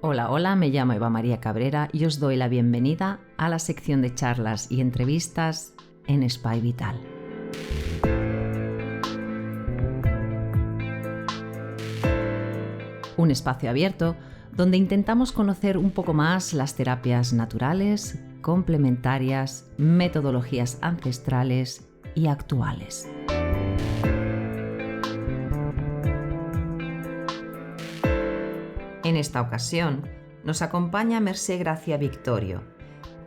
Hola, hola, me llamo Eva María Cabrera y os doy la bienvenida a la sección de charlas y entrevistas en Spy Vital. Un espacio abierto donde intentamos conocer un poco más las terapias naturales, complementarias, metodologías ancestrales y actuales. En esta ocasión nos acompaña Mercè Gracia Victorio,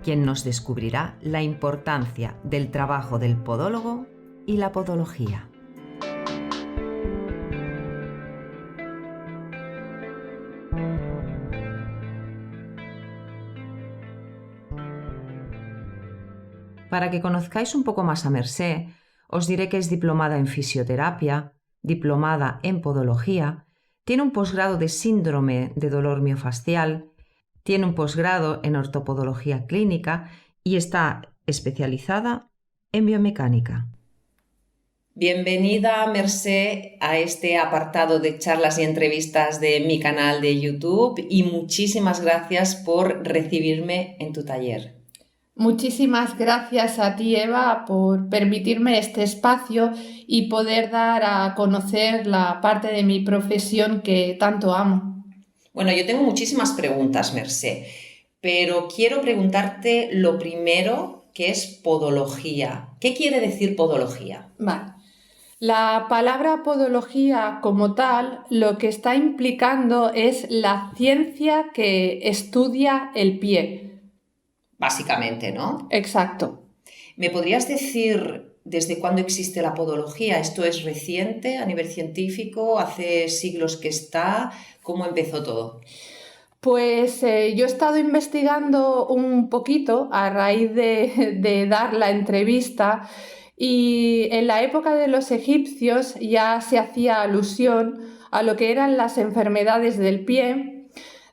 quien nos descubrirá la importancia del trabajo del podólogo y la podología. Para que conozcáis un poco más a Mercè, os diré que es diplomada en fisioterapia, diplomada en podología, tiene un posgrado de síndrome de dolor miofascial, tiene un posgrado en ortopodología clínica y está especializada en biomecánica. Bienvenida, Mercè, a este apartado de charlas y entrevistas de mi canal de YouTube y muchísimas gracias por recibirme en tu taller. Muchísimas gracias a ti, Eva, por permitirme este espacio y poder dar a conocer la parte de mi profesión que tanto amo. Bueno, yo tengo muchísimas preguntas, Mercè, pero quiero preguntarte lo primero, que es podología. ¿Qué quiere decir podología? Vale. La palabra podología como tal lo que está implicando es la ciencia que estudia el pie. Básicamente, ¿no? Exacto. ¿Me podrías decir desde cuándo existe la podología? ¿Esto es reciente a nivel científico? ¿Hace siglos que está? ¿Cómo empezó todo? Pues yo he estado investigando un poquito a raíz de dar la entrevista y en la época de los egipcios ya se hacía alusión a lo que eran las enfermedades del pie.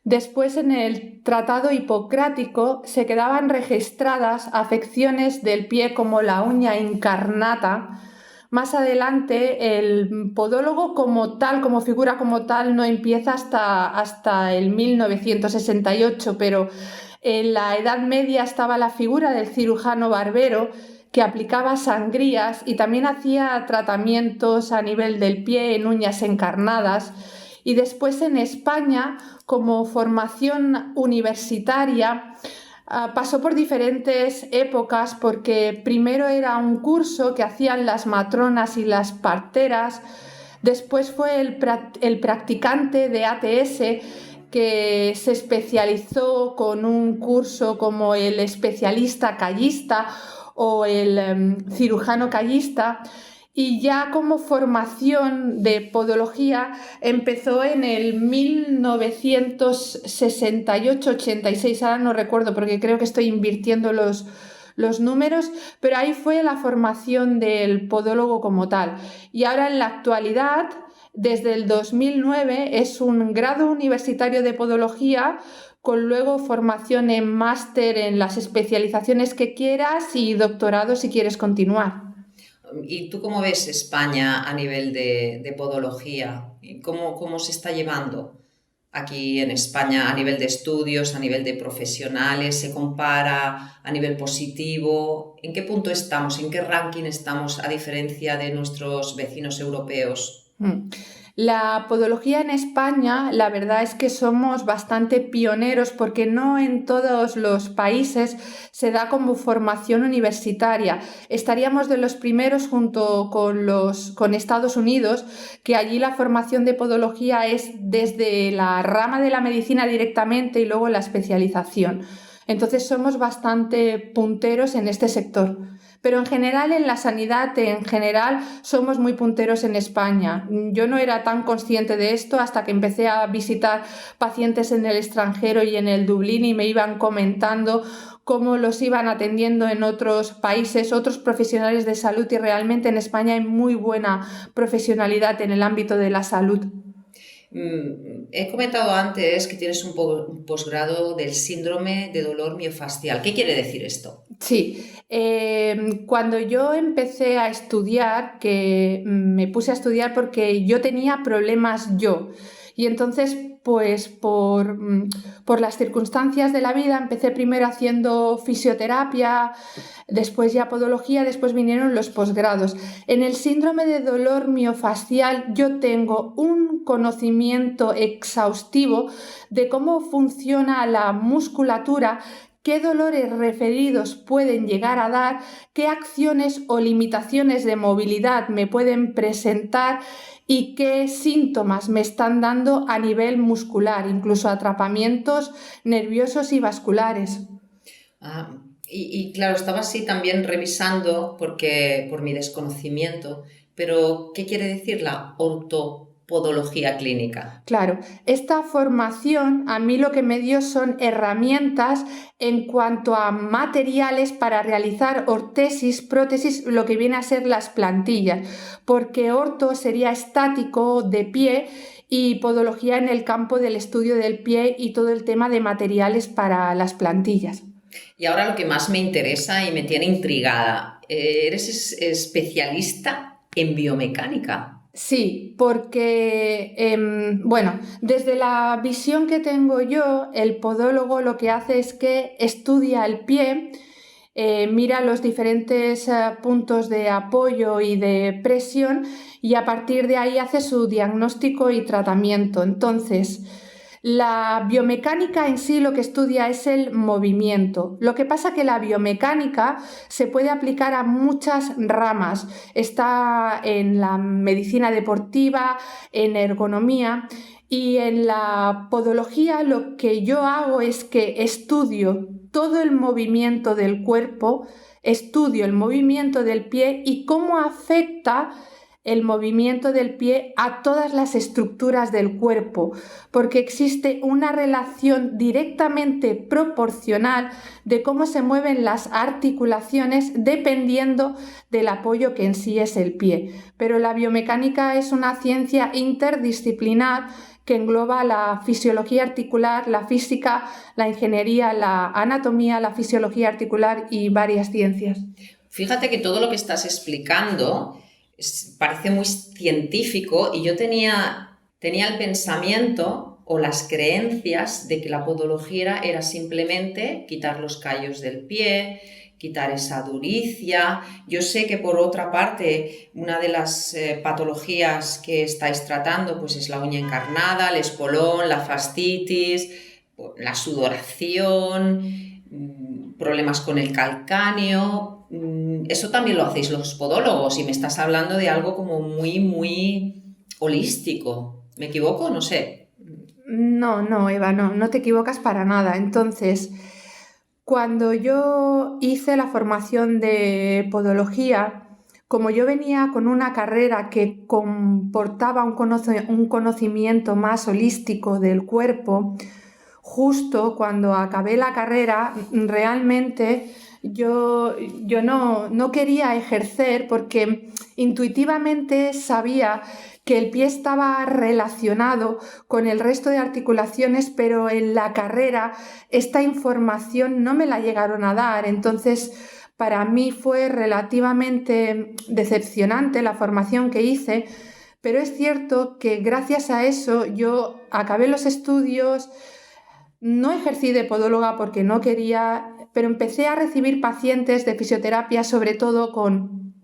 Después, en el Tratado Hipocrático se quedaban registradas afecciones del pie como la uña incarnata. Más adelante, el podólogo como tal, como figura como tal, no empieza hasta el 1968, pero en la Edad Media estaba la figura del cirujano barbero que aplicaba sangrías y también hacía tratamientos a nivel del pie en uñas encarnadas. Y después en España, como formación universitaria, pasó por diferentes épocas porque primero era un curso que hacían las matronas y las parteras, después fue el practicante de ATS que se especializó con un curso como el especialista callista o el cirujano callista. Y ya como formación de podología empezó en el 1968-86, ahora no recuerdo porque creo que estoy invirtiendo los números, pero ahí fue la formación del podólogo como tal. Y ahora en la actualidad, desde el 2009, es un grado universitario de podología con luego formación en máster en las especializaciones que quieras y doctorado si quieres continuar. ¿Y tú cómo ves España a nivel de podología? ¿Cómo se está llevando aquí en España a nivel de estudios, a nivel de profesionales? ¿Se compara a nivel positivo? ¿En qué punto estamos? ¿En qué ranking estamos a diferencia de nuestros vecinos europeos? La podología en España, la verdad es que somos bastante pioneros porque no en todos los países se da como formación universitaria. Estaríamos de los primeros junto con Estados Unidos, que allí la formación de podología es desde la rama de la medicina directamente y luego la especialización. Entonces somos bastante punteros en este sector. Pero en general, en la sanidad, en general, somos muy punteros en España. Yo no era tan consciente de esto hasta que empecé a visitar pacientes en el extranjero y en el Dublín y me iban comentando cómo los iban atendiendo en otros países, otros profesionales de salud, y realmente en España hay muy buena profesionalidad en el ámbito de la salud. He comentado antes que tienes un posgrado del síndrome de dolor miofascial. ¿Qué quiere decir esto? Sí, cuando yo empecé a estudiar, que me puse a estudiar porque yo tenía problemas y entonces pues por las circunstancias de la vida, empecé primero haciendo fisioterapia, después ya podología, después vinieron los posgrados. En el síndrome de dolor miofascial yo tengo un conocimiento exhaustivo de cómo funciona la musculatura, qué dolores referidos pueden llegar a dar, qué acciones o limitaciones de movilidad me pueden presentar y qué síntomas me están dando a nivel muscular, incluso atrapamientos nerviosos y vasculares. Ah, y claro, estaba así también revisando porque, por mi desconocimiento, pero ¿qué quiere decir la ortopodología clínica? Claro, esta formación a mí lo que me dio son herramientas en cuanto a materiales para realizar ortesis, prótesis, lo que viene a ser las plantillas, porque orto sería estático, de pie, y podología en el campo del estudio del pie y todo el tema de materiales para las plantillas. Y ahora lo que más me interesa y me tiene intrigada, ¿eres especialista en biomecánica? Sí, porque, bueno, desde la visión que tengo yo, el podólogo lo que hace es que estudia el pie, mira los diferentes puntos de apoyo y de presión y a partir de ahí hace su diagnóstico y tratamiento. Entonces, la biomecánica en sí lo que estudia es el movimiento. Lo que pasa que la biomecánica se puede aplicar a muchas ramas. Está en la medicina deportiva, en ergonomía y en la podología lo que yo hago es que estudio todo el movimiento del cuerpo, estudio el movimiento del pie y cómo afecta el movimiento del pie a todas las estructuras del cuerpo, porque existe una relación directamente proporcional de cómo se mueven las articulaciones dependiendo del apoyo que en sí es el pie. Pero la biomecánica es una ciencia interdisciplinar que engloba la fisiología articular, la física, la ingeniería, la anatomía, la fisiología articular y varias ciencias. Fíjate que todo lo que estás explicando parece muy científico y yo tenía el pensamiento o las creencias de que la podología era simplemente quitar los callos del pie, quitar esa duricia. Yo sé que por otra parte una de las patologías que estáis tratando pues es la uña encarnada, el espolón, la fascitis, la sudoración, problemas con el calcáneo. Eso también lo hacéis los podólogos y me estás hablando de algo como muy, muy holístico. ¿Me equivoco? No sé. No, Eva, no te equivocas para nada. Entonces, cuando yo hice la formación de podología, como yo venía con una carrera que comportaba un conocimiento más holístico del cuerpo, justo cuando acabé la carrera, realmente yo no quería ejercer porque intuitivamente sabía que el pie estaba relacionado con el resto de articulaciones, pero en la carrera esta información no me la llegaron a dar. Entonces, para mí fue relativamente decepcionante la formación que hice, pero es cierto que gracias a eso yo acabé los estudios. No ejercí de podóloga porque no quería, pero empecé a recibir pacientes de fisioterapia, sobre todo con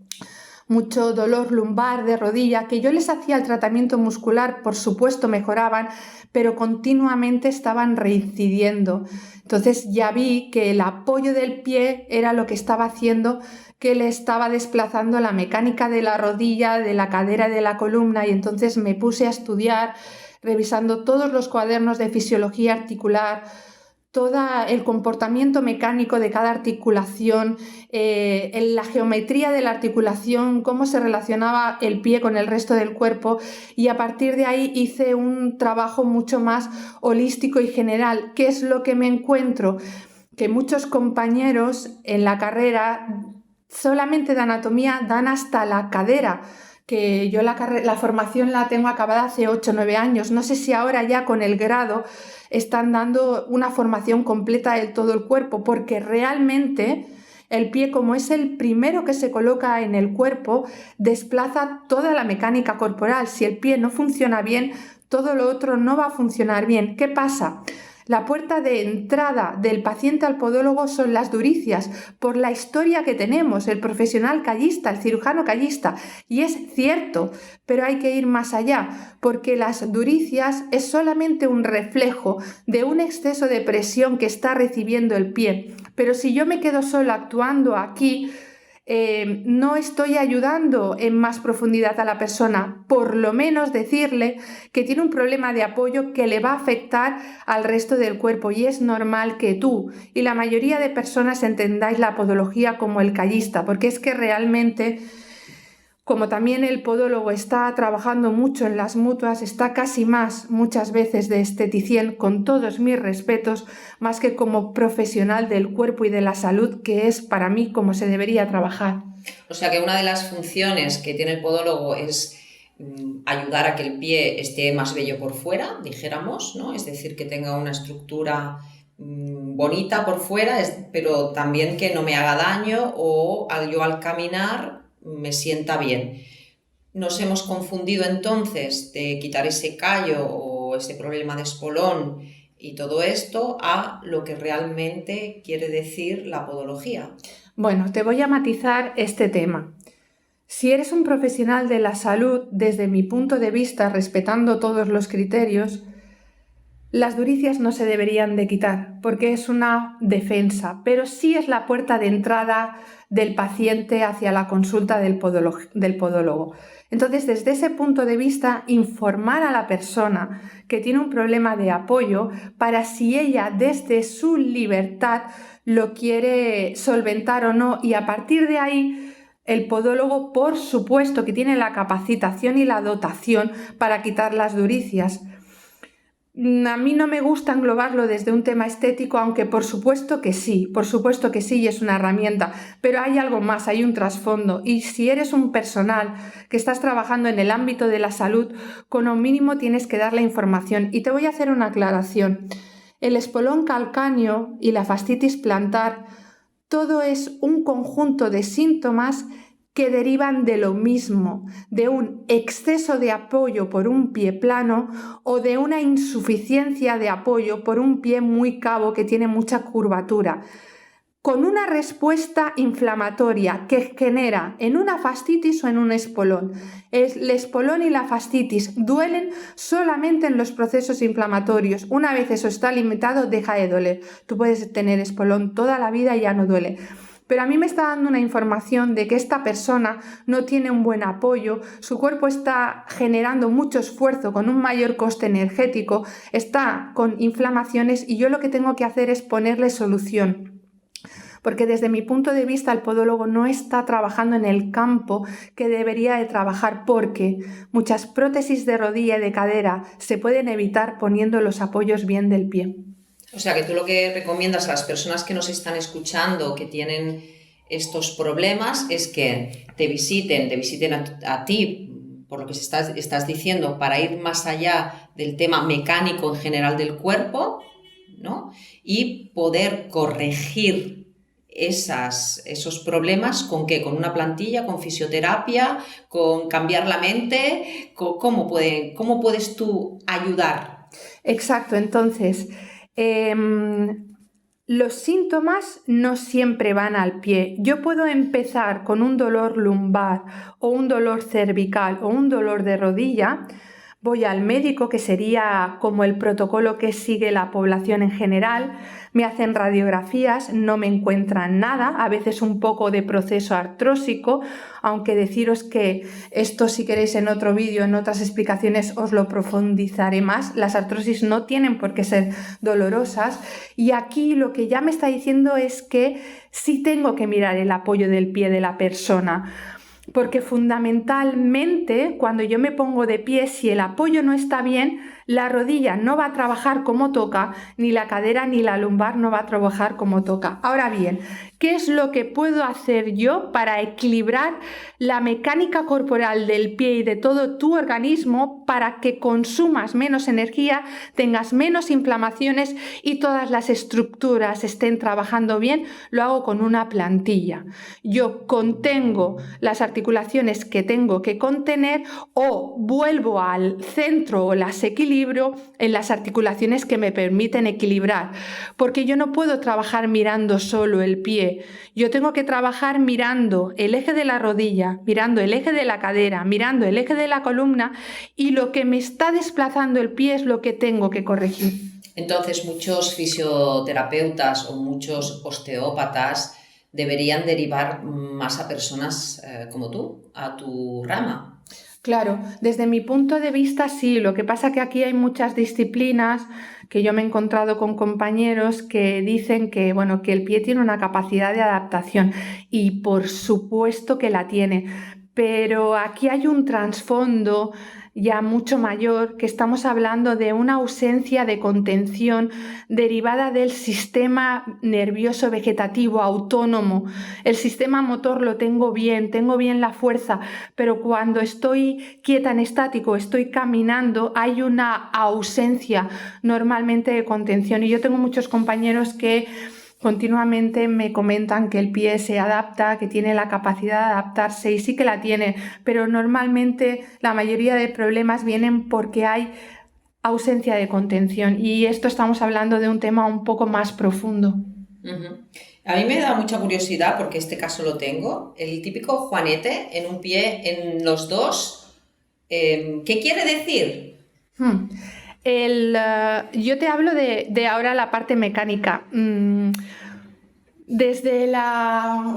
mucho dolor lumbar de rodilla, que yo les hacía el tratamiento muscular, por supuesto mejoraban, pero continuamente estaban reincidiendo. Entonces ya vi que el apoyo del pie era lo que estaba haciendo que le estaba desplazando la mecánica de la rodilla, de la cadera y de la columna, y entonces me puse a estudiar revisando todos los cuadernos de fisiología articular, todo el comportamiento mecánico de cada articulación, la geometría de la articulación, cómo se relacionaba el pie con el resto del cuerpo, y a partir de ahí hice un trabajo mucho más holístico y general. ¿Qué es lo que me encuentro? Que muchos compañeros en la carrera solamente de anatomía dan hasta la cadera, que yo la formación la tengo acabada hace 8 o 9 años. No sé si ahora ya con el grado están dando una formación completa de todo el cuerpo, porque realmente el pie, como es el primero que se coloca en el cuerpo, desplaza toda la mecánica corporal. Si el pie no funciona bien, todo lo otro no va a funcionar bien. ¿Qué pasa? La puerta de entrada del paciente al podólogo son las duricias, por la historia que tenemos, el profesional callista, el cirujano callista. Y es cierto, pero hay que ir más allá, porque las duricias es solamente un reflejo de un exceso de presión que está recibiendo el pie. Pero si yo me quedo sola actuando aquí, no estoy ayudando en más profundidad a la persona, por lo menos decirle que tiene un problema de apoyo que le va a afectar al resto del cuerpo, y es normal que tú y la mayoría de personas entendáis la podología como el callista, porque es que realmente, como también el podólogo está trabajando mucho en las mutuas, está casi más muchas veces de esteticien, con todos mis respetos, más que como profesional del cuerpo y de la salud, que es para mí como se debería trabajar. O sea que una de las funciones que tiene el podólogo es ayudar a que el pie esté más bello por fuera, dijéramos, ¿no? Es decir, que tenga una estructura bonita por fuera, pero también que no me haga daño o yo al caminar me sienta bien. Nos hemos confundido entonces de quitar ese callo o ese problema de espolón y todo esto a lo que realmente quiere decir la podología. Bueno, te voy a matizar este tema. Si eres un profesional de la salud, desde mi punto de vista, respetando todos los criterios, las duricias no se deberían de quitar porque es una defensa, pero sí es la puerta de entrada del paciente hacia la consulta del podólogo. Entonces, desde ese punto de vista, informar a la persona que tiene un problema de apoyo para si ella desde su libertad lo quiere solventar o no, y a partir de ahí el podólogo, por supuesto, que tiene la capacitación y la dotación para quitar las duricias. A mí no me gusta englobarlo desde un tema estético, aunque por supuesto que sí y es una herramienta, pero hay algo más, hay un trasfondo, y si eres un personal que estás trabajando en el ámbito de la salud, con lo mínimo tienes que dar la información. Y te voy a hacer una aclaración. El espolón calcáneo y la fascitis plantar, todo es un conjunto de síntomas que derivan de lo mismo, de un exceso de apoyo por un pie plano o de una insuficiencia de apoyo por un pie muy cabo que tiene mucha curvatura, con una respuesta inflamatoria que genera en una fascitis o en un espolón. El espolón y la fascitis duelen solamente en los procesos inflamatorios. Una vez eso está limitado, deja de doler. Tú puedes tener espolón toda la vida y ya no duele. Pero a mí me está dando una información de que esta persona no tiene un buen apoyo, su cuerpo está generando mucho esfuerzo con un mayor coste energético, está con inflamaciones, y yo lo que tengo que hacer es ponerle solución. Porque desde mi punto de vista el podólogo no está trabajando en el campo que debería de trabajar, porque muchas prótesis de rodilla y de cadera se pueden evitar poniendo los apoyos bien del pie. O sea que tú lo que recomiendas a las personas que nos están escuchando, que tienen estos problemas, es que te visiten a ti, por lo que estás diciendo, para ir más allá del tema mecánico en general del cuerpo, ¿no? Y poder corregir esos problemas. ¿Con qué? ¿Con una plantilla? ¿Con fisioterapia? ¿Con cambiar la mente? ¿Cómo puedes tú ayudar? Exacto, entonces los síntomas no siempre van al pie. Yo puedo empezar con un dolor lumbar o un dolor cervical o un dolor de rodilla. Voy al médico, que sería como el protocolo que sigue la población en general, me hacen radiografías, no me encuentran nada, a veces un poco de proceso artrósico, aunque deciros que esto, si queréis, en otro vídeo, en otras explicaciones os lo profundizaré más. Las artrosis no tienen por qué ser dolorosas, y aquí lo que ya me está diciendo es que sí tengo que mirar el apoyo del pie de la persona. Porque fundamentalmente, cuando yo me pongo de pie, si el apoyo no está bien, la rodilla no va a trabajar como toca, ni la cadera ni la lumbar no va a trabajar como toca. Ahora bien, ¿qué es lo que puedo hacer yo para equilibrar la mecánica corporal del pie y de todo tu organismo para que consumas menos energía, tengas menos inflamaciones y todas las estructuras estén trabajando bien? Lo hago con una plantilla. Yo contengo las articulaciones que tengo que contener o vuelvo al centro o las equilibrio en las articulaciones que me permiten equilibrar, porque yo no puedo trabajar mirando solo el pie, yo tengo que trabajar mirando el eje de la rodilla, mirando el eje de la cadera, mirando el eje de la columna, y lo que me está desplazando el pie es lo que tengo que corregir. Entonces, muchos fisioterapeutas o muchos osteópatas deberían derivar más a personas como tú, a tu rama. Claro, desde mi punto de vista sí, lo que pasa que aquí hay muchas disciplinas que yo me he encontrado con compañeros que dicen que, bueno, que el pie tiene una capacidad de adaptación y por supuesto que la tiene, pero aquí hay un trasfondo ya mucho mayor, que estamos hablando de una ausencia de contención derivada del sistema nervioso vegetativo autónomo. El sistema motor lo tengo bien la fuerza, pero cuando estoy quieta en estático, estoy caminando, hay una ausencia normalmente de contención. Y yo tengo muchos compañeros que continuamente me comentan que el pie se adapta, que tiene la capacidad de adaptarse, y sí que la tiene, pero normalmente la mayoría de problemas vienen porque hay ausencia de contención, y esto estamos hablando de un tema un poco más profundo. A mí me da mucha curiosidad porque este caso lo tengo, el típico juanete en un pie, en los dos. ¿Qué quiere decir? Yo te hablo de ahora la parte mecánica. Desde la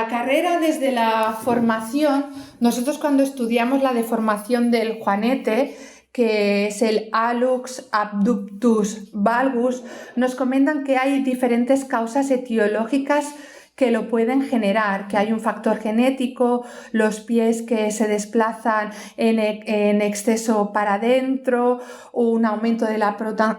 carrera, desde la formación, nosotros cuando estudiamos la deformación del juanete, que es el hallux abductus valgus, nos comentan que hay diferentes causas etiológicas que lo pueden generar, que hay un factor genético, los pies que se desplazan en exceso para adentro, un aumento de la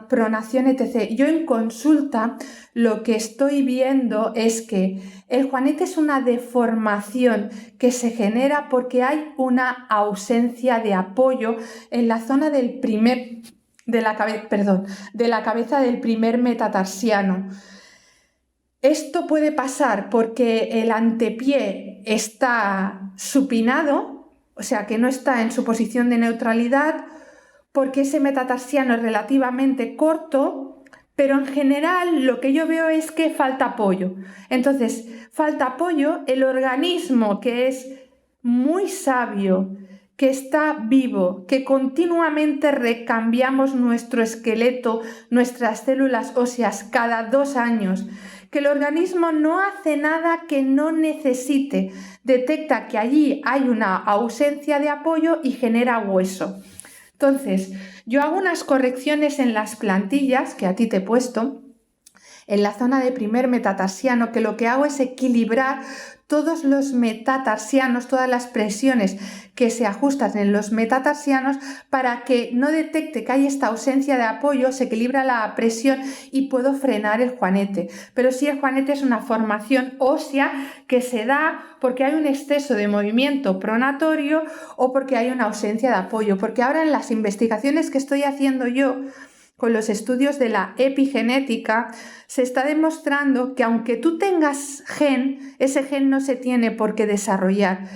pronación, etc. Yo en consulta lo que estoy viendo es que el juanete es una deformación que se genera porque hay una ausencia de apoyo en la zona de la cabeza del primer metatarsiano. Esto puede pasar porque el antepié está supinado, o sea que no está en su posición de neutralidad, porque ese metatarsiano es relativamente corto, pero en general lo que yo veo es que falta apoyo. Entonces, falta apoyo, el organismo, que es muy sabio, que está vivo, que continuamente recambiamos nuestro esqueleto, nuestras células óseas cada 2 años, que el organismo no hace nada que no necesite, detecta que allí hay una ausencia de apoyo y genera hueso. Entonces, yo hago unas correcciones en las plantillas que a ti te he puesto, en la zona de primer metatarsiano, que lo que hago es equilibrar todos los metatarsianos, todas las presiones que se ajustan en los metatarsianos para que no detecte que hay esta ausencia de apoyo, se equilibra la presión y puedo frenar el juanete. Pero sí, el juanete es una formación ósea que se da porque hay un exceso de movimiento pronatorio o porque hay una ausencia de apoyo. Porque ahora en las investigaciones que estoy haciendo yo con los estudios de la epigenética, se está demostrando que aunque tú tengas gen, ese gen no se tiene por qué desarrollar,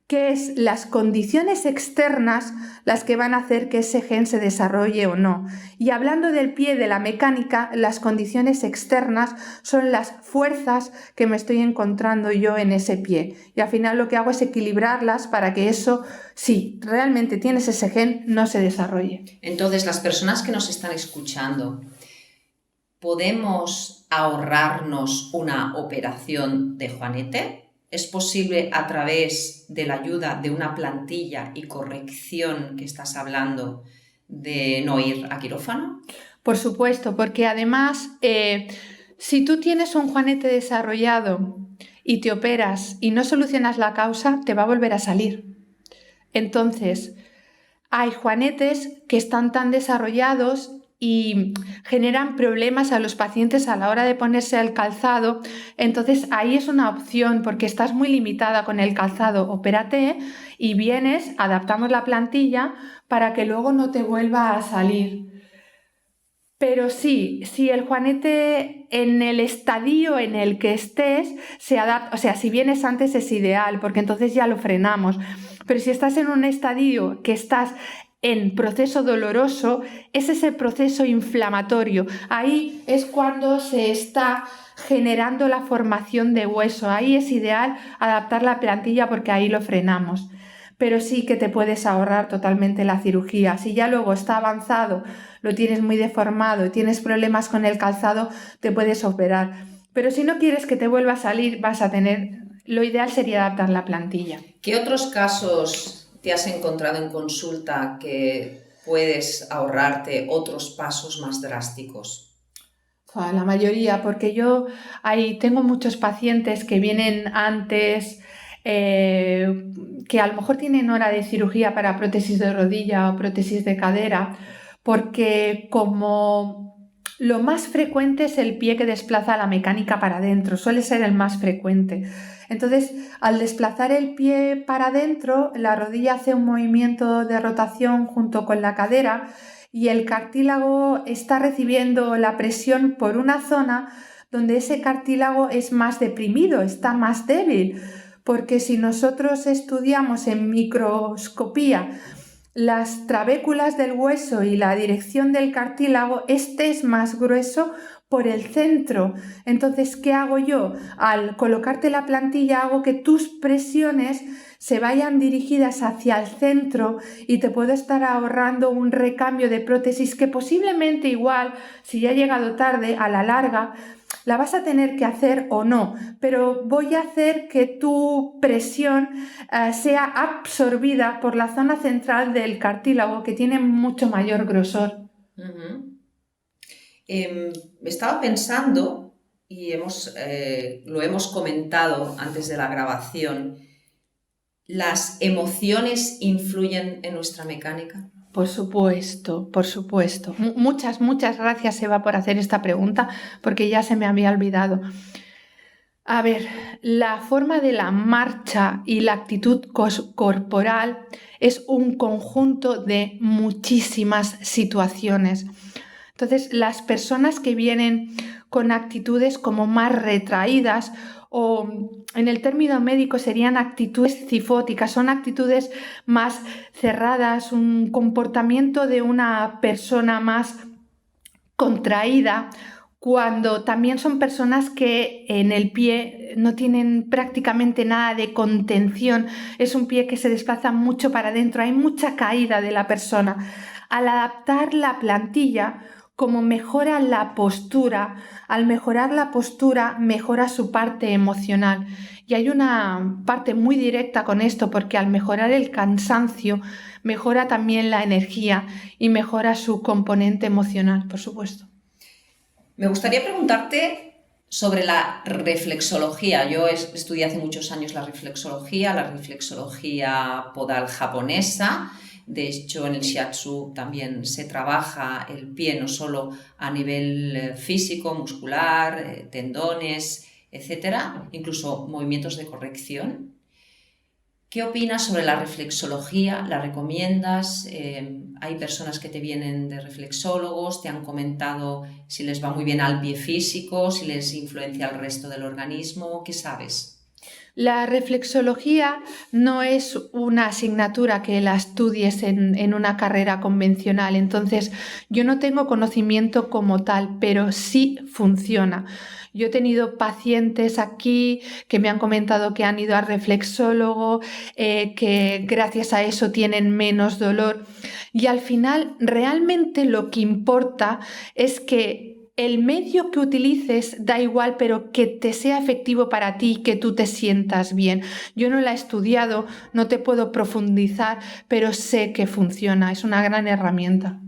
que es las condiciones externas las que van a hacer que ese gen se desarrolle o no. Y hablando del pie, de la mecánica, las condiciones externas son las fuerzas que me estoy encontrando yo en ese pie. Y al final lo que hago es equilibrarlas para que eso, si realmente tienes ese gen, no se desarrolle. Entonces, las personas que nos están escuchando, ¿podemos ahorrarnos una operación de juanete? ¿Es posible a través de la ayuda de una plantilla y corrección que estás hablando de no ir a quirófano? Por supuesto, porque además, si tú tienes un juanete desarrollado y te operas y no solucionas la causa, te va a volver a salir. Entonces, Hay juanetes que están tan desarrollados y generan problemas a los pacientes a la hora de ponerse el calzado. Entonces ahí es una opción porque estás muy limitada con el calzado. Opérate y vienes, adaptamos la plantilla para que luego no te vuelva a salir. Pero sí, si el juanete en el estadio en el que estés se adapta, o sea, si vienes antes es ideal porque entonces ya lo frenamos. Pero si estás en un estadio que estás en proceso doloroso, es ese proceso inflamatorio. Ahí es cuando se está generando la formación de hueso. Ahí es ideal adaptar la plantilla porque ahí lo frenamos. Pero sí que te puedes ahorrar totalmente la cirugía. Si ya luego está avanzado, lo tienes muy deformado y tienes problemas con el calzado, te puedes operar. Pero si no quieres que te vuelva a salir, lo ideal sería adaptar la plantilla. ¿Qué otros casos te has encontrado en consulta que puedes ahorrarte otros pasos más drásticos? La mayoría, porque yo ahí tengo muchos pacientes que vienen antes, que a lo mejor tienen hora de cirugía para prótesis de rodilla o prótesis de cadera, porque como lo más frecuente es el pie que desplaza la mecánica para adentro, suele ser el más frecuente. Entonces, al desplazar el pie para adentro, la rodilla hace un movimiento de rotación junto con la cadera y el cartílago está recibiendo la presión por una zona donde ese cartílago es más deprimido, está más débil, porque si nosotros estudiamos en microscopía las trabéculas del hueso y la dirección del cartílago, este es más grueso por el centro. Entonces, ¿qué hago yo? Al colocarte la plantilla hago que tus presiones se vayan dirigidas hacia el centro y te puedo estar ahorrando un recambio de prótesis que posiblemente igual, si ya ha llegado tarde, a la larga, la vas a tener que hacer o no, pero voy a hacer que tu presión sea absorbida por la zona central del cartílago que tiene mucho mayor grosor. Estaba pensando, y lo hemos comentado antes de la grabación, ¿las emociones influyen en nuestra mecánica? Por supuesto, por supuesto. Muchas gracias, Eva, por hacer esta pregunta, porque ya se me había olvidado. A ver, la forma de la marcha y la actitud corporal es un conjunto de muchísimas situaciones. Entonces, las personas que vienen con actitudes como más retraídas o en el término médico serían actitudes cifóticas, son actitudes más cerradas, un comportamiento de una persona más contraída, cuando también son personas que en el pie no tienen prácticamente nada de contención, es un pie que se desplaza mucho para adentro, hay mucha caída de la persona. Al adaptar la plantilla, como mejora la postura, al mejorar la postura mejora su parte emocional. Y hay una parte muy directa con esto porque al mejorar el cansancio mejora también la energía y mejora su componente emocional, por supuesto. Me gustaría preguntarte sobre la reflexología. Yo estudié hace muchos años la reflexología podal japonesa. De hecho, en el shiatsu también se trabaja el pie no solo a nivel físico, muscular, tendones, etcétera, incluso movimientos de corrección. ¿Qué opinas sobre la reflexología? ¿La recomiendas? Hay personas que te vienen de reflexólogos, te han comentado si les va muy bien al pie físico, si les influencia el resto del organismo. ¿Qué sabes? La reflexología no es una asignatura que la estudies en una carrera convencional, entonces yo no tengo conocimiento como tal, pero sí funciona. Yo he tenido pacientes aquí que me han comentado que han ido al reflexólogo, que gracias a eso tienen menos dolor y al final realmente lo que importa es que el medio que utilices da igual, pero que te sea efectivo para ti, que tú te sientas bien. Yo no la he estudiado, no te puedo profundizar, pero sé que funciona, es una gran herramienta.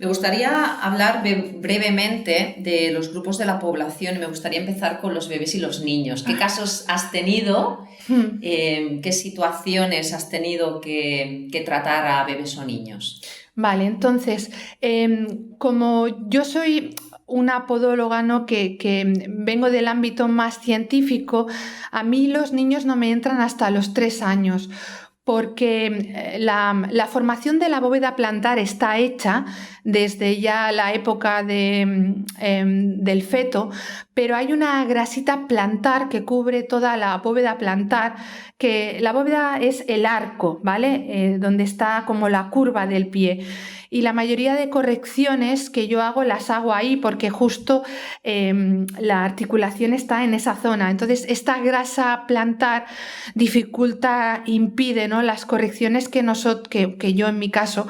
Me gustaría hablar brevemente de los grupos de la población y me gustaría empezar con los bebés y los niños. ¿Qué casos has tenido? ¿Qué situaciones has tenido que tratar a bebés o niños? Vale, entonces, como yo soy una podóloga, ¿no? que vengo del ámbito más científico, a mí los niños no me entran hasta los 3 años. Porque la formación de la bóveda plantar está hecha desde ya la época del feto, pero hay una grasita plantar que cubre toda la bóveda plantar, que la bóveda es el arco, ¿vale? Donde está como la curva del pie. Y la mayoría de correcciones que yo hago las hago ahí porque justo la articulación está en esa zona. Entonces, esta grasa plantar dificulta, impide, ¿no?, las correcciones que yo en mi caso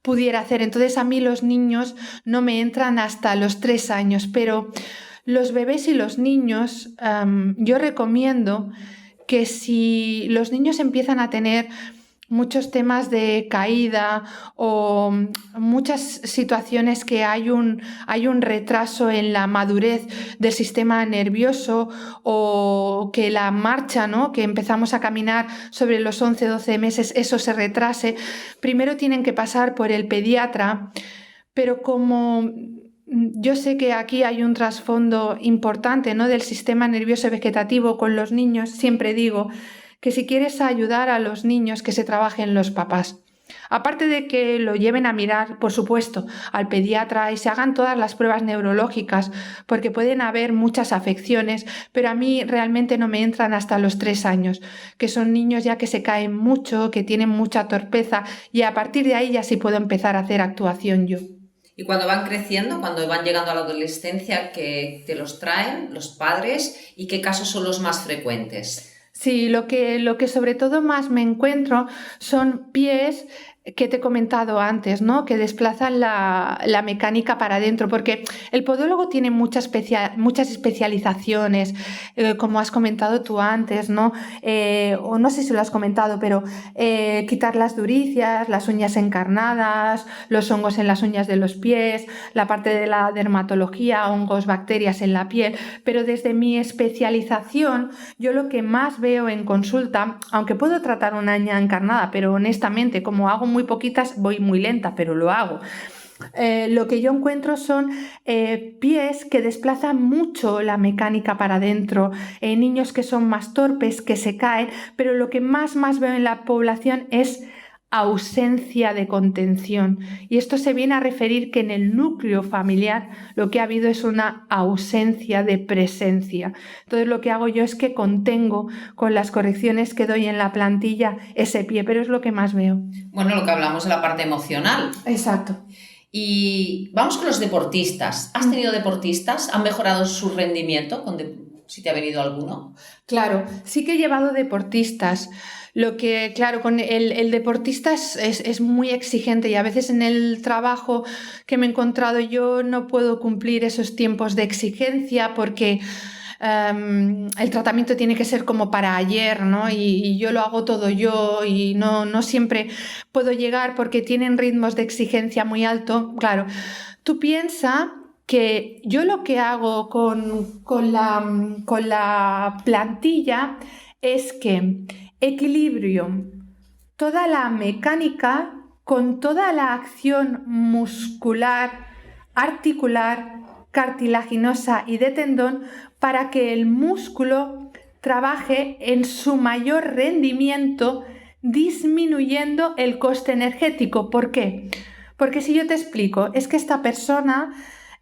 pudiera hacer. Entonces, a mí los niños no me entran hasta los 3 años, pero los bebés y los niños, yo recomiendo que si los niños empiezan a tener muchos temas de caída o muchas situaciones que hay un retraso en la madurez del sistema nervioso o que la marcha, ¿no?, que empezamos a caminar sobre los 11-12 meses, eso se retrase, primero tienen que pasar por el pediatra, pero como yo sé que aquí hay un trasfondo importante, ¿no?, del sistema nervioso vegetativo con los niños, siempre digo que si quieres ayudar a los niños, que se trabajen los papás. Aparte de que lo lleven a mirar, por supuesto, al pediatra y se hagan todas las pruebas neurológicas, porque pueden haber muchas afecciones, pero a mí realmente no me entran hasta los 3 años, que son niños ya que se caen mucho, que tienen mucha torpeza, y a partir de ahí ya sí puedo empezar a hacer actuación yo. Y cuando van creciendo, cuando van llegando a la adolescencia, ¿qué te los traen los padres y qué casos son los más frecuentes? Sí, lo que sobre todo más me encuentro son pies que te he comentado antes, ¿no?, que desplazan la mecánica para adentro, porque el podólogo tiene muchas especializaciones, como has comentado tú antes, ¿no? O no sé si lo has comentado, pero quitar las duricias, las uñas encarnadas, los hongos en las uñas de los pies, la parte de la dermatología, hongos, bacterias en la piel, pero desde mi especialización, yo lo que más veo en consulta, aunque puedo tratar una uña encarnada, pero honestamente, como hago muy poquitas, voy muy lenta, pero lo hago. Lo que yo encuentro son pies que desplazan mucho la mecánica para adentro, niños que son más torpes, que se caen, pero lo que más veo en la población es ausencia de contención, y esto se viene a referir que en el núcleo familiar lo que ha habido es una ausencia de presencia. Entonces lo que hago yo es que contengo con las correcciones que doy en la plantilla ese pie, pero es lo que más veo. Bueno, lo que hablamos de la parte emocional. Exacto. Y vamos con los deportistas. ¿Has tenido deportistas? ¿Han mejorado su rendimiento? Si te ha venido alguno. Claro, sí que he llevado deportistas. Lo que, claro, con el deportista es muy exigente, y a veces en el trabajo que me he encontrado yo no puedo cumplir esos tiempos de exigencia porque el tratamiento tiene que ser como para ayer, ¿no? Y yo lo hago todo yo y no siempre puedo llegar porque tienen ritmos de exigencia muy alto. Claro, tú piensa que yo lo que hago con la plantilla es que equilibrio toda la mecánica con toda la acción muscular, articular, cartilaginosa y de tendón para que el músculo trabaje en su mayor rendimiento, disminuyendo el coste energético. ¿Por qué? Porque si yo te explico, es que esta persona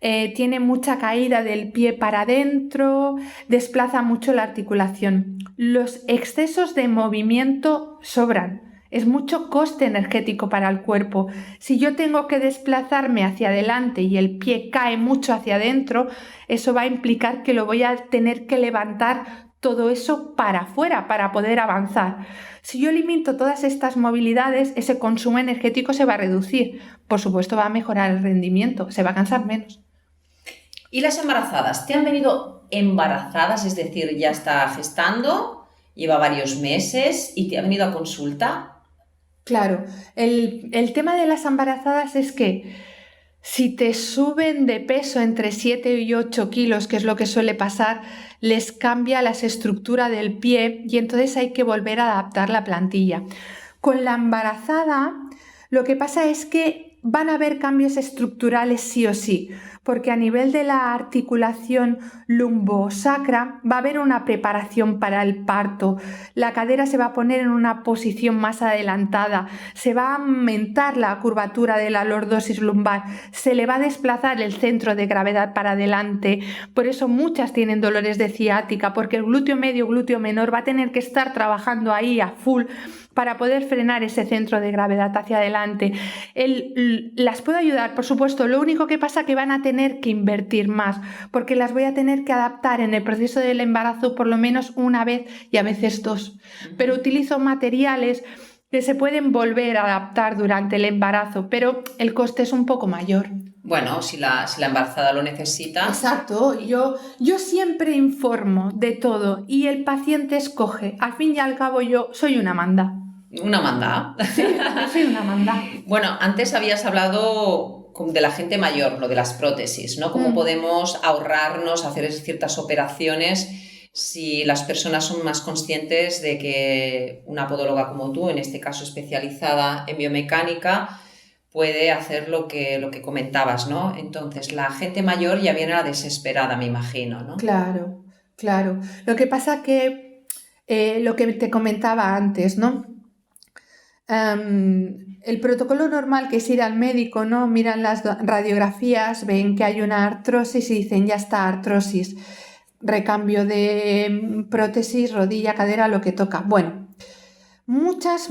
tiene mucha caída del pie para adentro, desplaza mucho la articulación. Los excesos de movimiento sobran. Es mucho coste energético para el cuerpo. Si yo tengo que desplazarme hacia adelante y el pie cae mucho hacia adentro, eso va a implicar que lo voy a tener que levantar todo eso para afuera para poder avanzar. Si yo limito todas estas movilidades, ese consumo energético se va a reducir. Por supuesto, va a mejorar el rendimiento, se va a cansar menos. ¿Y las embarazadas? ¿Te han venido embarazadas? Es decir, ya está gestando, lleva varios meses y te ha venido a consulta. Claro, el tema de las embarazadas es que Si te suben de peso entre 7 y 8 kilos, que es lo que suele pasar, les cambia la estructura del pie y entonces hay que volver a adaptar la plantilla. Con la embarazada, lo que pasa es que van a haber cambios estructurales sí o sí, porque a nivel de la articulación lumbosacra va a haber una preparación para el parto. La cadera se va a poner en una posición más adelantada, se va a aumentar la curvatura de la lordosis lumbar, se le va a desplazar el centro de gravedad para adelante. Por eso muchas tienen dolores de ciática, porque el glúteo medio, glúteo menor va a tener que estar trabajando ahí a full para poder frenar ese centro de gravedad hacia adelante. Las puedo ayudar, por supuesto, lo único que pasa es que van a tener que invertir más, porque las voy a tener que adaptar en el proceso del embarazo por lo menos una vez y a veces dos. Pero utilizo materiales que se pueden volver a adaptar durante el embarazo, pero el coste es un poco mayor. Bueno, si la embarazada lo necesita. Exacto, yo siempre informo de todo y el paciente escoge. Al fin y al cabo yo soy una manda. Una manda. Sí, yo soy una manda. Bueno, antes habías hablado de la gente mayor, lo de las prótesis, ¿no? Cómo podemos ahorrarnos, hacer ciertas operaciones si las personas son más conscientes de que una podóloga como tú, en este caso especializada en biomecánica, puede hacer lo que comentabas, ¿no? Entonces, la gente mayor ya viene a la desesperada, me imagino, ¿no? Claro, claro. Lo que pasa que lo que te comentaba antes, ¿no? El protocolo normal que es ir al médico, ¿no? Miran las radiografías, ven que hay una artrosis y dicen ya está, artrosis, recambio de prótesis, rodilla, cadera, lo que toca. Bueno, muchas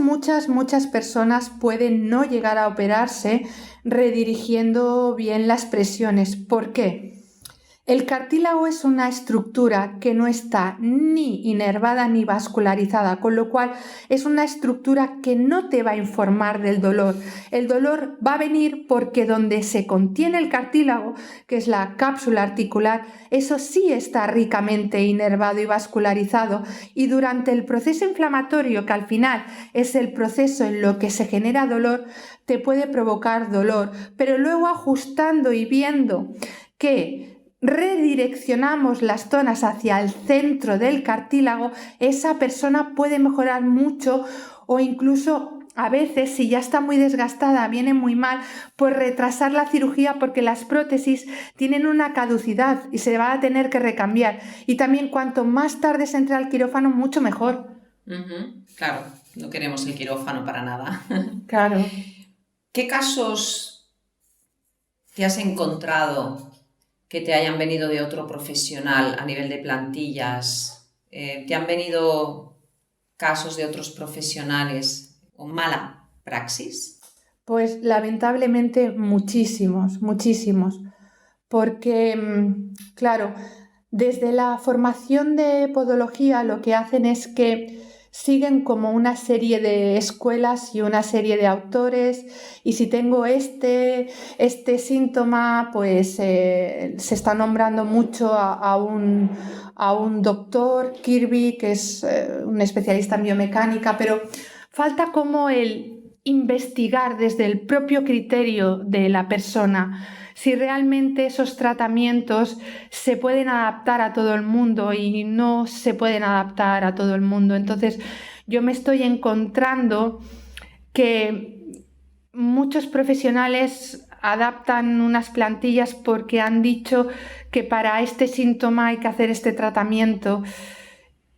personas pueden no llegar a operarse redirigiendo bien las presiones. ¿Por qué? El cartílago es una estructura que no está ni inervada ni vascularizada, con lo cual es una estructura que no te va a informar del dolor. El dolor va a venir porque donde se contiene el cartílago, que es la cápsula articular, eso sí está ricamente inervado y vascularizado, y durante el proceso inflamatorio, que al final es el proceso en lo que se genera dolor, te puede provocar dolor, pero luego ajustando y viendo que redireccionamos las zonas hacia el centro del cartílago, esa persona puede mejorar mucho o incluso a veces, si ya está muy desgastada, viene muy mal, pues retrasar la cirugía porque las prótesis tienen una caducidad y se va a tener que recambiar. Y también cuanto más tarde se entre al quirófano, mucho mejor. Claro, no queremos el quirófano para nada. Claro. ¿Qué casos te has encontrado que te hayan venido de otro profesional a nivel de plantillas? ¿Te han venido casos de otros profesionales con mala praxis? Pues lamentablemente muchísimos, porque, claro, desde la formación de podología lo que hacen es que siguen como una serie de escuelas y una serie de autores, y si tengo este síntoma, pues se está nombrando mucho a un doctor, Kirby, que es un especialista en biomecánica, pero falta como el investigar desde el propio criterio de la persona si realmente esos tratamientos se pueden adaptar a todo el mundo y no se pueden adaptar a todo el mundo. Entonces yo me estoy encontrando que muchos profesionales adaptan unas plantillas porque han dicho que para este síntoma hay que hacer este tratamiento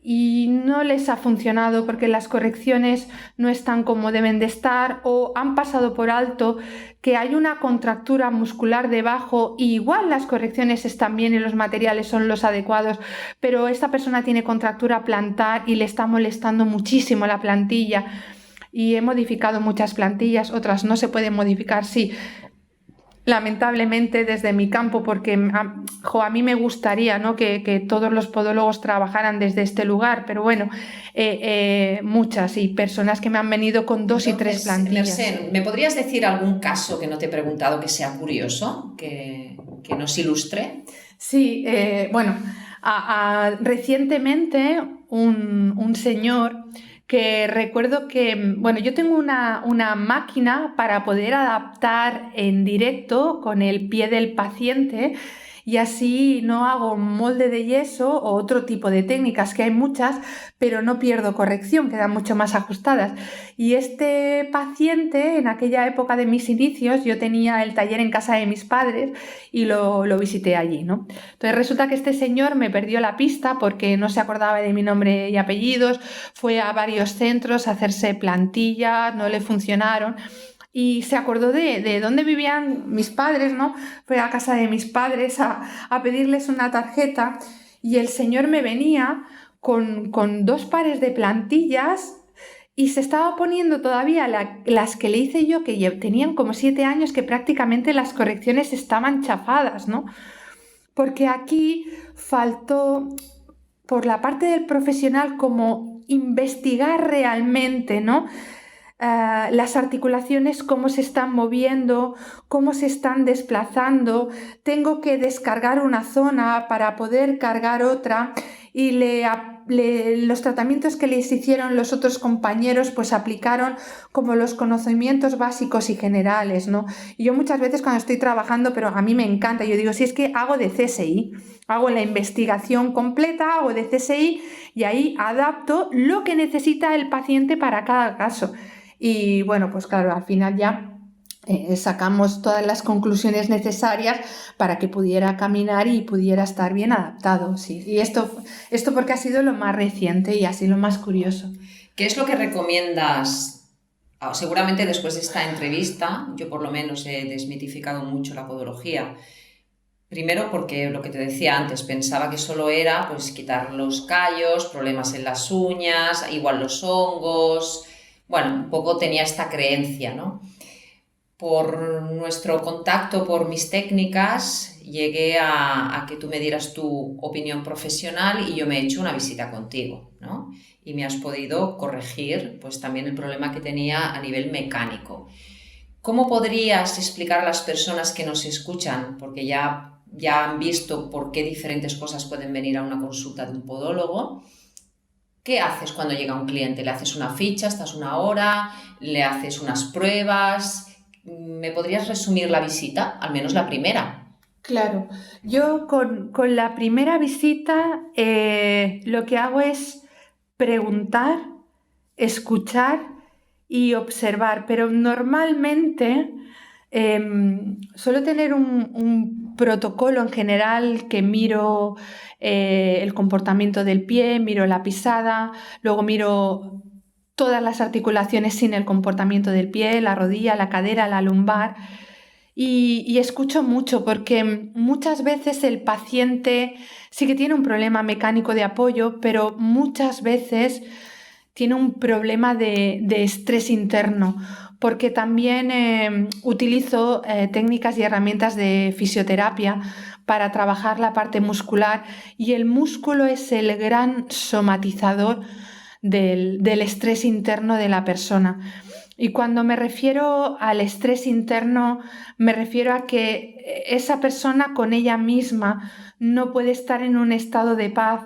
y no les ha funcionado porque las correcciones no están como deben de estar, o han pasado por alto que hay una contractura muscular debajo y igual las correcciones están bien y los materiales son los adecuados, pero esta persona tiene contractura plantar y le está molestando muchísimo la plantilla, y he modificado muchas plantillas, otras no se pueden modificar, sí, lamentablemente desde mi campo, porque a mí me gustaría, ¿no?, que todos los podólogos trabajaran desde este lugar, pero bueno, muchas, y personas que me han venido con 2 y 3 plantillas. Mercè, ¿me podrías decir algún caso que no te he preguntado que sea curioso, que nos ilustre? Sí, bueno, recientemente un señor que recuerdo que, bueno, yo tengo una máquina para poder adaptar en directo con el pie del paciente y así no hago molde de yeso o otro tipo de técnicas, que hay muchas, pero no pierdo corrección, quedan mucho más ajustadas. Y este paciente, en aquella época de mis inicios, yo tenía el taller en casa de mis padres y lo visité allí, ¿no? Entonces resulta que este señor me perdió la pista porque no se acordaba de mi nombre y apellidos, fue a varios centros a hacerse plantillas, no le funcionaron y se acordó de dónde vivían mis padres, ¿no? Fue a casa de mis padres a pedirles una tarjeta y el señor me venía con 2 pares de plantillas y se estaba poniendo todavía las que le hice yo, que tenían como 7 años, que prácticamente las correcciones estaban chafadas, ¿no? Porque aquí faltó, por la parte del profesional, como investigar realmente, ¿no? Las articulaciones, cómo se están moviendo, cómo se están desplazando, tengo que descargar una zona para poder cargar otra y los tratamientos que les hicieron los otros compañeros pues aplicaron como los conocimientos básicos y generales, ¿no? Y yo muchas veces cuando estoy trabajando, pero a mí me encanta, yo digo, si es que hago de CSI, hago la investigación completa, hago de CSI y ahí adapto lo que necesita el paciente para cada caso. Y bueno, pues claro, al final ya sacamos todas las conclusiones necesarias para que pudiera caminar y pudiera estar bien adaptado. Sí. Y esto porque ha sido lo más reciente y así lo más curioso. ¿Qué es lo que recomiendas? Seguramente después de esta entrevista, yo por lo menos he desmitificado mucho la podología. Primero porque lo que te decía antes, pensaba que solo era pues quitar los callos, problemas en las uñas, igual los hongos. Bueno, un poco tenía esta creencia, ¿no? Por nuestro contacto, por mis técnicas, llegué a que tú me dieras tu opinión profesional y yo me he hecho una visita contigo, ¿no? Y me has podido corregir pues también el problema que tenía a nivel mecánico. ¿Cómo podrías explicar a las personas que nos escuchan, porque ya han visto por qué diferentes cosas pueden venir a una consulta de un podólogo? ¿Qué haces cuando llega un cliente? ¿Le haces una ficha, estás una hora, le haces unas pruebas? ¿Me podrías resumir la visita, al menos la primera? Claro, yo con la primera visita lo que hago es preguntar, escuchar y observar, pero normalmente suelo tener un protocolo en general que miro el comportamiento del pie, miro la pisada, luego miro todas las articulaciones sin el comportamiento del pie, la rodilla, la cadera, la lumbar. Y escucho mucho porque muchas veces el paciente sí que tiene un problema mecánico de apoyo, pero muchas veces tiene un problema de estrés interno, porque también utilizo técnicas y herramientas de fisioterapia para trabajar la parte muscular y el músculo es el gran somatizador del estrés interno de la persona. Y cuando me refiero al estrés interno, me refiero a que esa persona con ella misma no puede estar en un estado de paz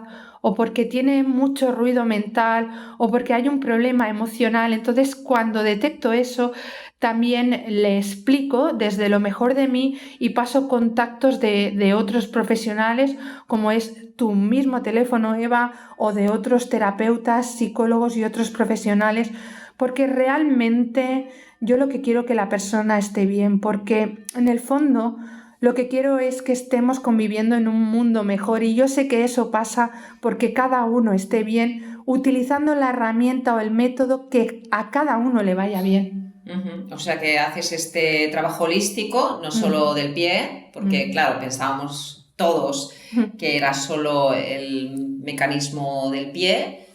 o porque tiene mucho ruido mental o porque hay un problema emocional. Entonces, cuando detecto eso, también le explico desde lo mejor de mí y paso contactos de otros profesionales, como es tu mismo teléfono, Eva, o de otros terapeutas, psicólogos y otros profesionales, porque realmente yo lo que quiero es que la persona esté bien, porque en el fondo lo que quiero es que estemos conviviendo en un mundo mejor y yo sé que eso pasa porque cada uno esté bien utilizando la herramienta o el método que a cada uno le vaya bien. O sea que haces este trabajo holístico, no solo del pie, porque claro, pensábamos todos que era solo el mecanismo del pie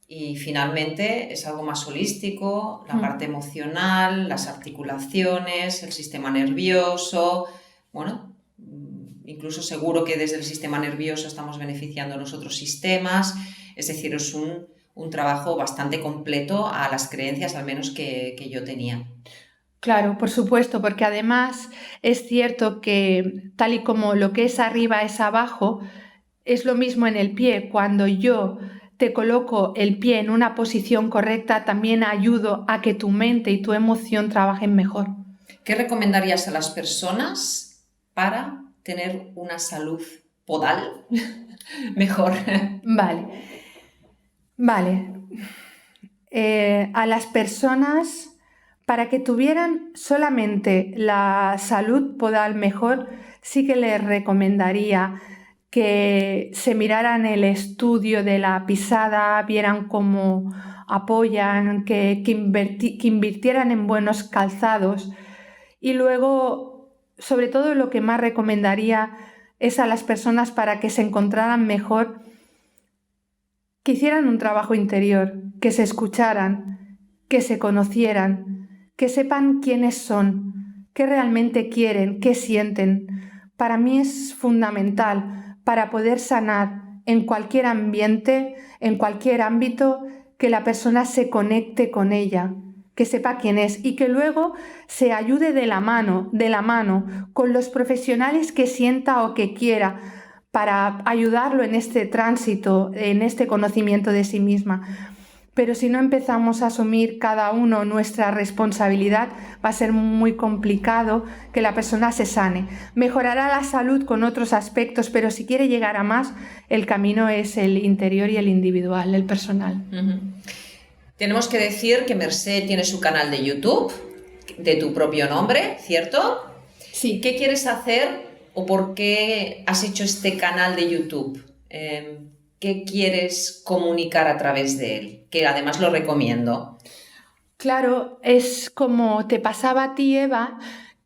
y finalmente es algo más holístico, la parte emocional, las articulaciones, el sistema nervioso. Bueno, incluso seguro que desde el sistema nervioso estamos beneficiando los otros sistemas, es decir, es un trabajo bastante completo a las creencias, al menos que yo tenía. Claro, por supuesto, porque además es cierto que tal y como lo que es arriba es abajo, es lo mismo en el pie. Cuando yo te coloco el pie en una posición correcta, también ayudo a que tu mente y tu emoción trabajen mejor. ¿Qué recomendarías a las personas para tener una salud podal mejor? Vale. A las personas, para que tuvieran solamente la salud podal mejor, sí que les recomendaría que se miraran el estudio de la pisada, vieran cómo apoyan, que invirtieran en buenos calzados. Y luego, sobre todo, lo que más recomendaría es a las personas, para que se encontraran mejor, que hicieran un trabajo interior, que se escucharan, que se conocieran, que sepan quiénes son, qué realmente quieren, qué sienten. Para mí es fundamental para poder sanar en cualquier ambiente, en cualquier ámbito, que la persona se conecte con ella, que sepa quién es y que luego se ayude de la mano con los profesionales que sienta o que quiera, para ayudarlo en este tránsito, en este conocimiento de sí misma. Pero si no empezamos a asumir cada uno nuestra responsabilidad, va a ser muy complicado que la persona se sane. Mejorará la salud con otros aspectos, pero si quiere llegar a más, el camino es el interior y el individual, el personal. Uh-huh. Tenemos que decir que Mercè tiene su canal de YouTube, de tu propio nombre, ¿cierto? Sí. ¿Qué quieres hacer o por qué has hecho este canal de YouTube? ¿Qué quieres comunicar a través de él? Que además lo recomiendo. Claro, es como te pasaba a ti, Eva,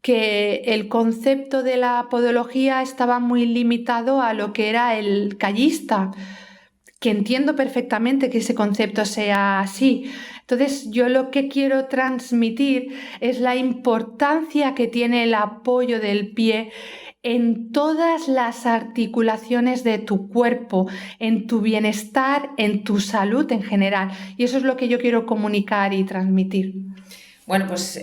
que el concepto de la podología estaba muy limitado a lo que era el callista, que entiendo perfectamente que ese concepto sea así. Entonces, yo lo que quiero transmitir es la importancia que tiene el apoyo del pie en todas las articulaciones de tu cuerpo, en tu bienestar, en tu salud en general. Y eso es lo que yo quiero comunicar y transmitir. Bueno, pues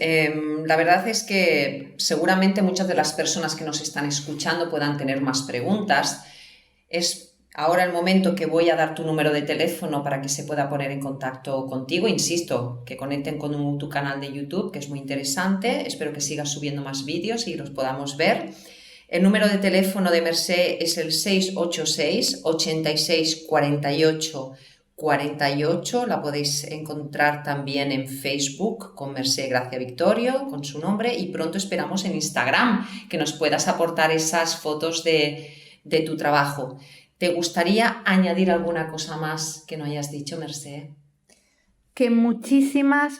la verdad es que seguramente muchas de las personas que nos están escuchando puedan tener más preguntas. Es ahora el momento que voy a dar tu número de teléfono para que se pueda poner en contacto contigo. Insisto, que conecten con tu canal de YouTube, que es muy interesante. Espero que sigas subiendo más vídeos y los podamos ver. El número de teléfono de Mercè es el 686 86 48 48. La podéis encontrar también en Facebook con Mercè Gracia Victorio, con su nombre, y pronto esperamos en Instagram que nos puedas aportar esas fotos de tu trabajo. ¿Te gustaría añadir alguna cosa más que no hayas dicho, Mercè? Que muchísimas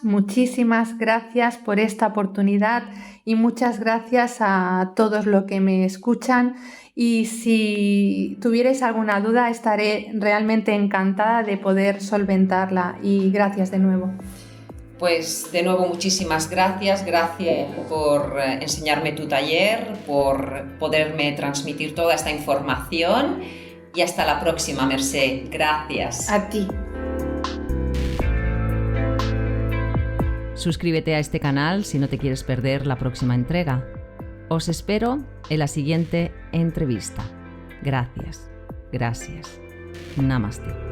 gracias por esta oportunidad y muchas gracias a todos los que me escuchan, y si tuvierais alguna duda estaré realmente encantada de poder solventarla, y gracias de nuevo. Pues de nuevo muchísimas gracias por enseñarme tu taller, por poderme transmitir toda esta información, y hasta la próxima, Mercè. Gracias. A ti. Suscríbete a este canal si no te quieres perder la próxima entrega. Os espero en la siguiente entrevista. Gracias. Namaste.